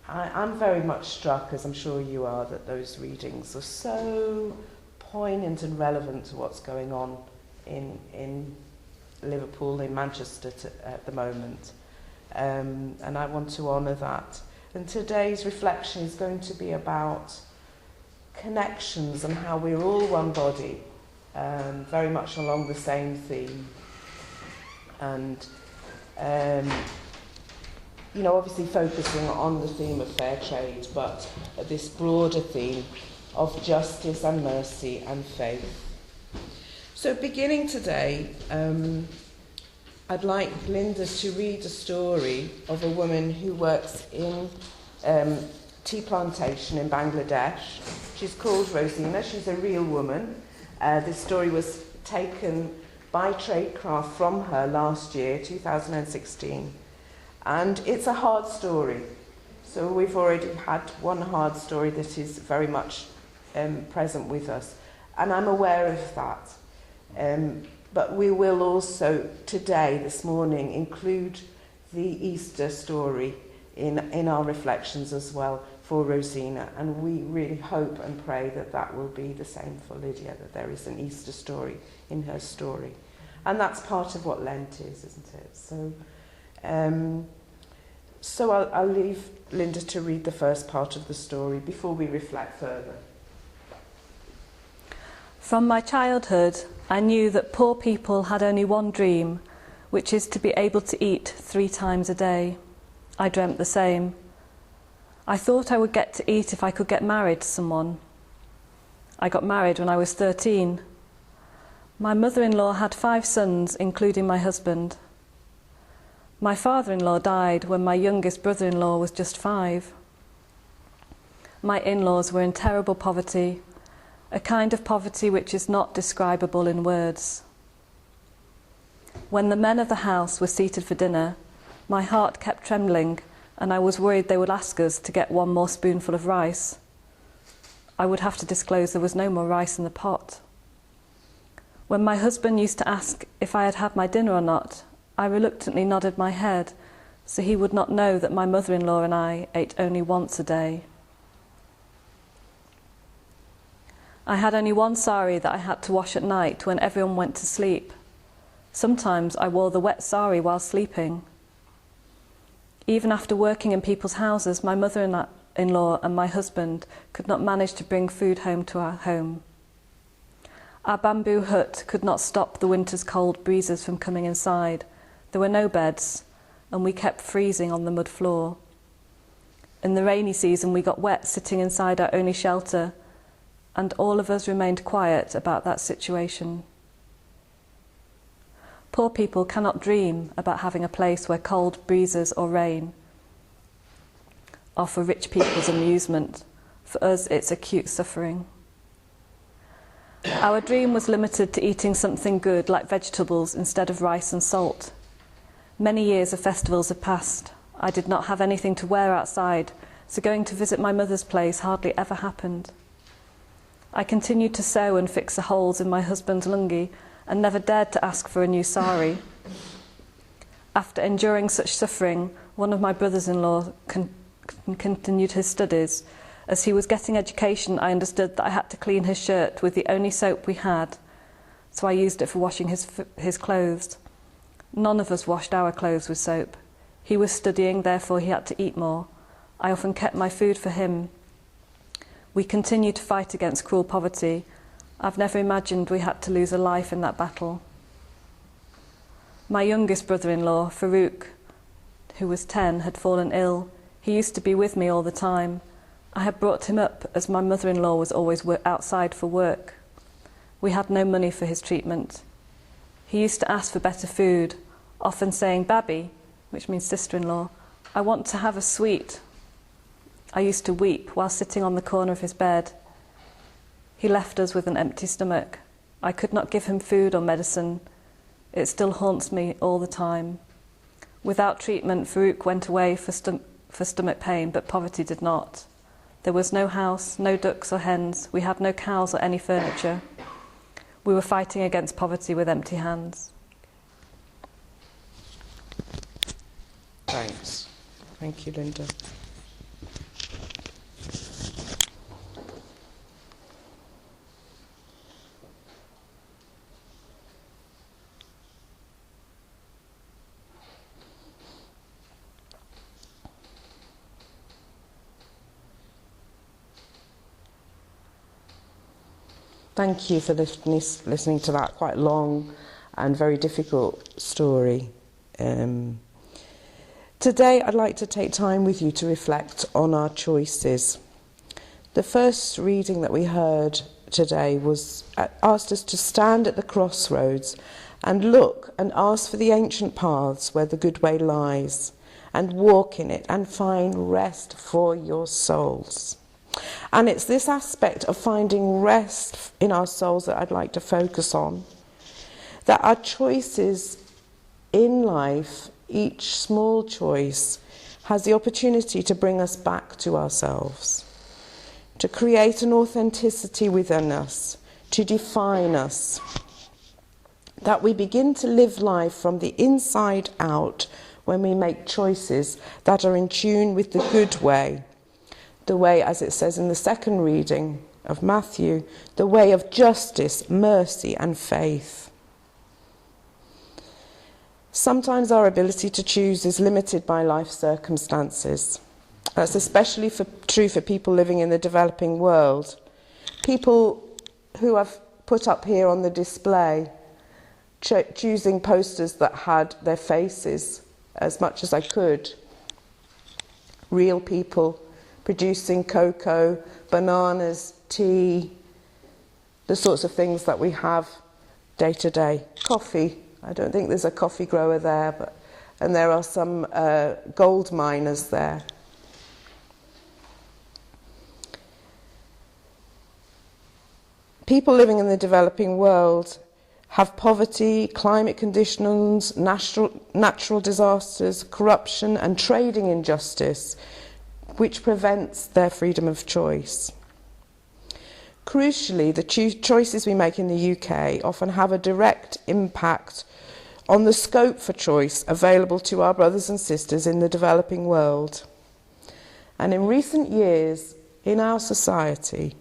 I'm very much struck, as I'm sure you are, that those readings are so poignant and relevant to what's going on in Liverpool, in Manchester at the moment. And I want to honour that. And today's reflection is going to be about connections and how we're all one body, very much along the same theme. And you know, obviously focusing on the theme of fair trade, but this broader theme of justice and mercy and faith. So beginning today, I'd like Linda to read a story of a woman who works in tea plantation in Bangladesh. She's called Rosina. She's a real woman. This story was taken by Tradecraft from her last year, 2016. And it's a hard story. So we've already had one hard story that is very much present with us. And I'm aware of that. But we will also today, this morning, include the Easter story in our reflections as well for Rosina. And we really hope and pray that that will be the same for Lydia, that there is an Easter story in her story. And that's part of what Lent is, isn't it? So I'll leave Linda to read the first part of the story before we reflect further. From my childhood, I knew that poor people had only one dream, which is to be able to eat 3 times a day. I dreamt the same. I thought I would get to eat if I could get married to someone. I got married when I was 13. My mother-in-law had 5 sons, including my husband. My father-in-law died when my youngest brother-in-law was just 5. My in-laws were in terrible poverty, a kind of poverty which is not describable in words. When the men of the house were seated for dinner, my heart kept trembling, and I was worried they would ask us to get one more spoonful of rice. I would have to disclose there was no more rice in the pot. When my husband used to ask if I had had my dinner or not, I reluctantly nodded my head, so he would not know that my mother-in-law and I ate only once a day. I had only one sari that I had to wash at night when everyone went to sleep. Sometimes I wore the wet sari while sleeping. Even after working in people's houses, my mother-in-law and my husband could not manage to bring food home to our home. Our bamboo hut could not stop the winter's cold breezes from coming inside. There were no beds, and we kept freezing on the mud floor. In the rainy season, we got wet sitting inside our only shelter, and all of us remained quiet about that situation. Poor people cannot dream about having a place where cold breezes or rain are for rich people's amusement. For us, it's acute suffering. Our dream was limited to eating something good like vegetables instead of rice and salt. Many years of festivals have passed. I did not have anything to wear outside, so going to visit my mother's place hardly ever happened. I continued to sew and fix the holes in my husband's lungi and never dared to ask for a new sari. After enduring such suffering, one of my brothers-in-law continued his studies. As he was getting education, I understood that I had to clean his shirt with the only soap we had, so I used it for washing his clothes. None of us washed our clothes with soap. He was studying, therefore he had to eat more. I often kept my food for him. We continued to fight against cruel poverty. I've never imagined we had to lose a life in that battle. My youngest brother-in-law, Farouk, who was 10, had fallen ill. He used to be with me all the time. I had brought him up as my mother-in-law was always outside for work. We had no money for his treatment. He used to ask for better food, often saying, "Babi," which means sister-in-law, "I want to have a sweet." I used to weep while sitting on the corner of his bed. He left us with an empty stomach. I could not give him food or medicine. It still haunts me all the time. Without treatment, Farouk went away for stomach pain, but poverty did not. There was no house, no ducks or hens. We had no cows or any furniture. We were fighting against poverty with empty hands. Thanks. Thank you, Linda. Thank you for listening to that quite long and very difficult story. Today I'd like to take time with you to reflect on our choices. The first reading that we heard today asked us to stand at the crossroads and look and ask for the ancient paths where the good way lies, and walk in it and find rest for your souls. And it's this aspect of finding rest in our souls that I'd like to focus on. That our choices in life, each small choice, has the opportunity to bring us back to ourselves, to create an authenticity within us, to define us. That we begin to live life from the inside out when we make choices that are in tune with the good way. The way, as it says in the second reading of Matthew, the way of justice, mercy and faith. Sometimes our ability to choose is limited by life circumstances. That's especially true for people living in the developing world. People who I've put up here on the display, choosing posters that had their faces as much as I could. Real people producing cocoa, bananas, tea, the sorts of things that we have day to day. Coffee. I don't think there's a coffee grower there, and there are some gold miners there. People living in the developing world have poverty, climate conditions, natural disasters, corruption and trading injustice, which prevents their freedom of choice. Crucially, the choices we make in the UK often have a direct impact on the scope for choice available to our brothers and sisters in the developing world. And in recent years, in our society,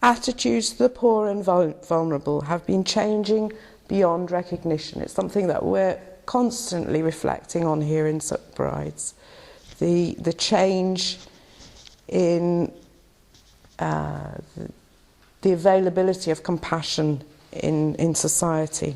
attitudes to the poor and vulnerable have been changing beyond recognition. It's something that we're constantly reflecting on here in Suck Brides. The change in the availability of compassion in society.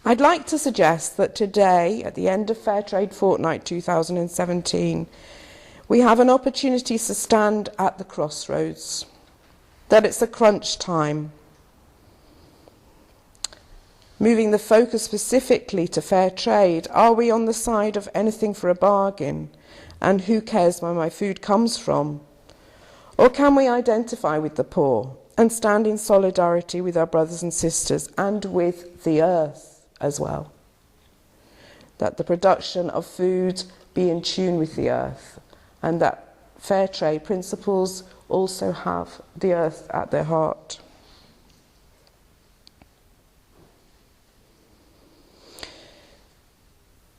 I'd like to suggest that today, at the end of Fairtrade Fortnight 2017, we have an opportunity to stand at the crossroads, that it's a crunch time. Moving the focus specifically to fair trade, are we on the side of anything for a bargain, and who cares where my food comes from? Or can we identify with the poor and stand in solidarity with our brothers and sisters and with the earth as well? That the production of food be in tune with the earth, and that fair trade principles also have the earth at their heart. –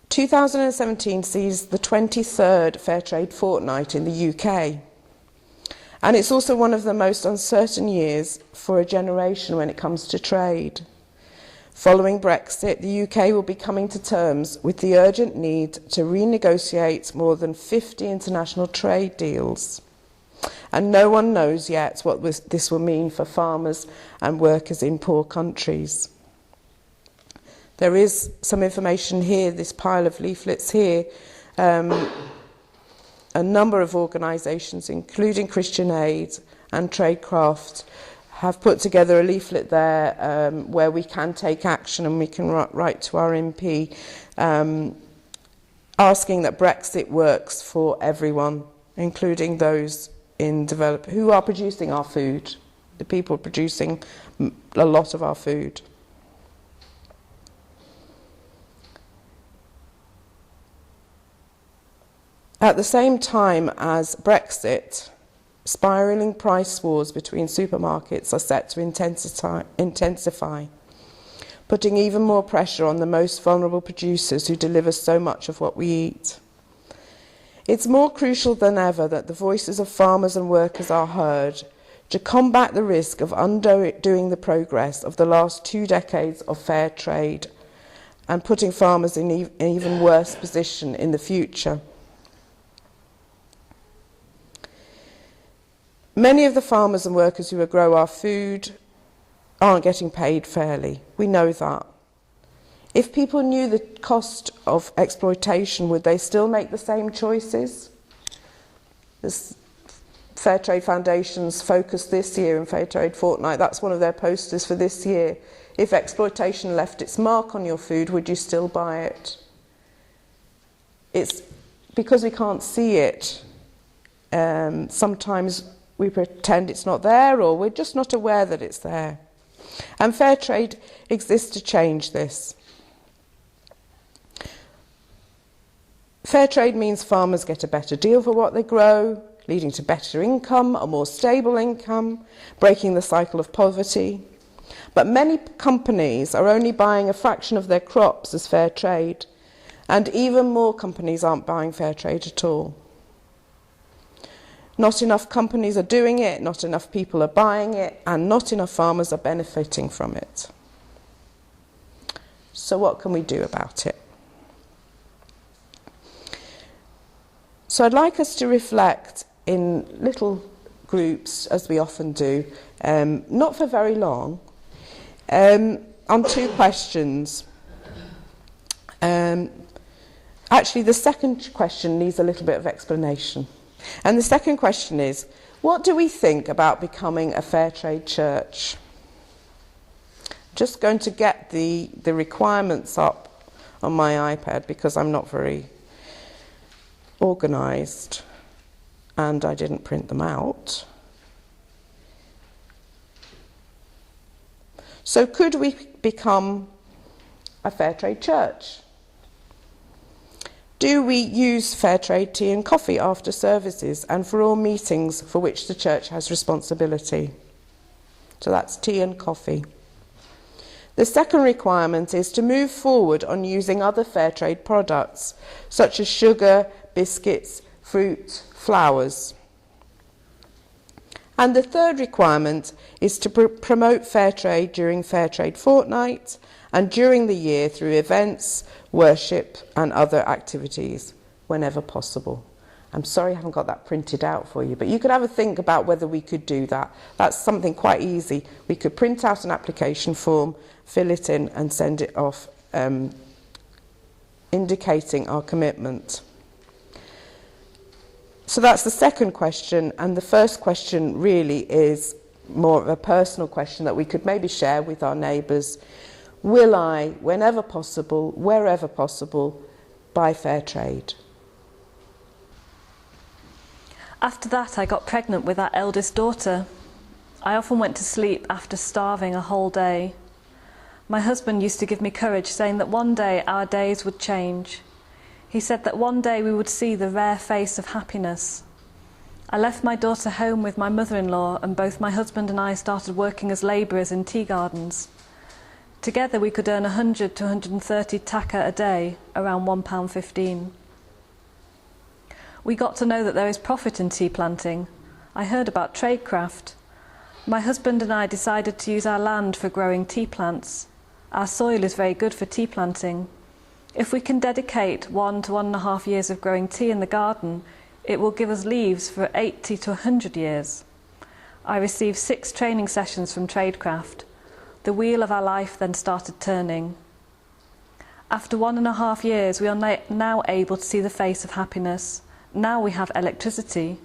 2017 sees the 23rd Fairtrade Fortnight in the UK, and it's also one of the most uncertain years for a generation when it comes to trade. Following Brexit, the UK will be coming to terms with the urgent need to renegotiate more than 50 international trade deals. And no one knows yet what this will mean for farmers and workers in poor countries. There is some information here, this pile of leaflets here. A number of organisations, including Christian Aid and Tradecraft, have put together a leaflet there where we can take action, and we can write to our MP asking that Brexit works for everyone, including those who are producing our food, the people producing a lot of our food. At the same time as Brexit, spiralling price wars between supermarkets are set to intensify, putting even more pressure on the most vulnerable producers who deliver so much of what we eat. It's more crucial than ever that the voices of farmers and workers are heard to combat the risk of undoing the progress of the last 2 decades of fair trade and putting farmers in an even worse position in the future. Many of the farmers and workers who grow our food aren't getting paid fairly. We know that. If people knew the cost of exploitation, would they still make the same choices? This Fairtrade Foundation's focus this year in Fairtrade Fortnight, that's one of their posters for this year. If exploitation left its mark on your food, would you still buy it? It's because we can't see it. Sometimes we pretend it's not there, or we're just not aware that it's there. And Fairtrade exists to change this. Fairtrade means farmers get a better deal for what they grow, leading to better income, a more stable income, breaking the cycle of poverty. But many companies are only buying a fraction of their crops as fair trade, and even more companies aren't buying fair trade at all. Not enough companies are doing it, not enough people are buying it, and not enough farmers are benefiting from it. So what can we do about it? So I'd like us to reflect in little groups, as we often do, not for very long, on two questions. Actually, the second question needs a little bit of explanation. And the second question is, what do we think about becoming a fair trade church? Just going to get the requirements up on my iPad because I'm not very organised and I didn't print them out. So could we become a fair trade church? Do we use fair trade tea and coffee after services and for all meetings for which the church has responsibility? So that's tea and coffee. The second requirement is to move forward on using other fair trade products, such as sugar, biscuits, fruit, flowers. And the third requirement is to promote fair trade during Fairtrade Fortnight and during the year through events, worship and other activities whenever possible. I'm sorry I haven't got that printed out for you, but you could have a think about whether we could do that. That's something quite easy. We could print out an application form, fill it in and send it off, indicating our commitment. So that's the second question, and the first question really is more of a personal question that we could maybe share with our neighbours. Will I, whenever possible, wherever possible, buy fair trade? After that, I got pregnant with our eldest daughter. I often went to sleep after starving a whole day. My husband used to give me courage, saying that one day our days would change. He said that one day we would see the rare face of happiness. I left my daughter home with my mother-in-law, and both my husband and I started working as labourers in tea gardens. Together we could earn 100 to 130 taka a day, around £1.15. We got to know that there is profit in tea planting. I heard about tradecraft. My husband and I decided to use our land for growing tea plants. Our soil is very good for tea planting. If we can dedicate 1 to 1.5 years of growing tea in the garden, it will give us leaves for 80 to 100 years. I received 6 training sessions from Tradecraft. The wheel of our life then started turning. After 1.5 years, we are now able to see the face of happiness. Now we have electricity.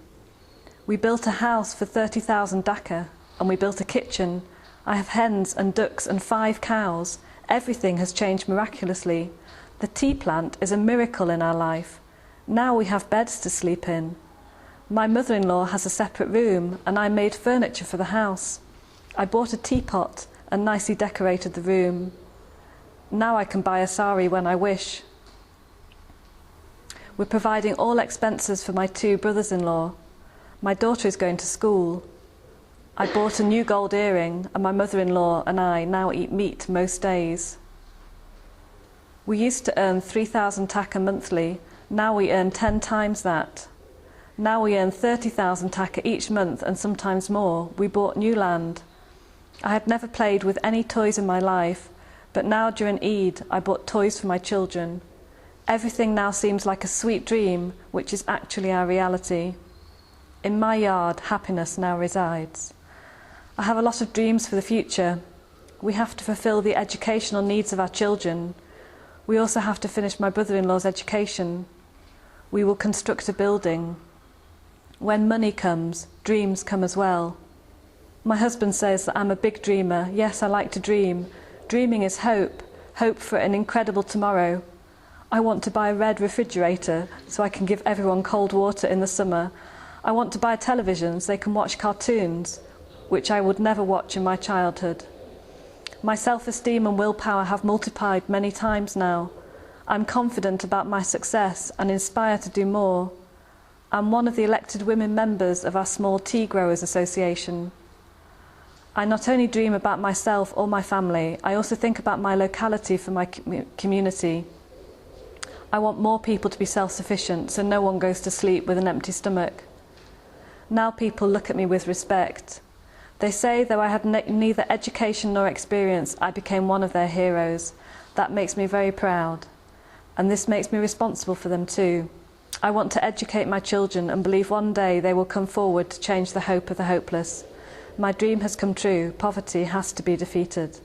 We built a house for 30,000 daka, and we built a kitchen. I have hens and ducks and 5 cows. Everything has changed miraculously. The tea plant is a miracle in our life. Now we have beds to sleep in. My mother-in-law has a separate room, and I made furniture for the house. I bought a teapot and nicely decorated the room. Now I can buy a sari when I wish. We're providing all expenses for my 2 brothers-in-law. My daughter is going to school. I bought a new gold earring, and my mother-in-law and I now eat meat most days. We used to earn 3,000 taka monthly. Now we earn 10 times that. Now we earn 30,000 taka each month and sometimes more. We bought new land. I had never played with any toys in my life, but now during Eid I bought toys for my children. Everything now seems like a sweet dream, which is actually our reality. In my yard, happiness now resides. I have a lot of dreams for the future. We have to fulfil the educational needs of our children. We also have to finish my brother-in-law's education. We will construct a building. When money comes, dreams come as well. My husband says that I'm a big dreamer. Yes, I like to dream. Dreaming is hope, hope for an incredible tomorrow. I want to buy a red refrigerator so I can give everyone cold water in the summer. I want to buy a television so they can watch cartoons, which I would never watch in my childhood. My self-esteem and willpower have multiplied many times now. I'm confident about my success and inspired to do more. I'm one of the elected women members of our small tea growers association. I not only dream about myself or my family, I also think about my locality for my community. I want more people to be self-sufficient so no one goes to sleep with an empty stomach. Now people look at me with respect. They say though I had neither education nor experience, I became one of their heroes. That makes me very proud. And this makes me responsible for them too. I want to educate my children and believe one day they will come forward to change the hope of the hopeless. My dream has come true. Poverty has to be defeated.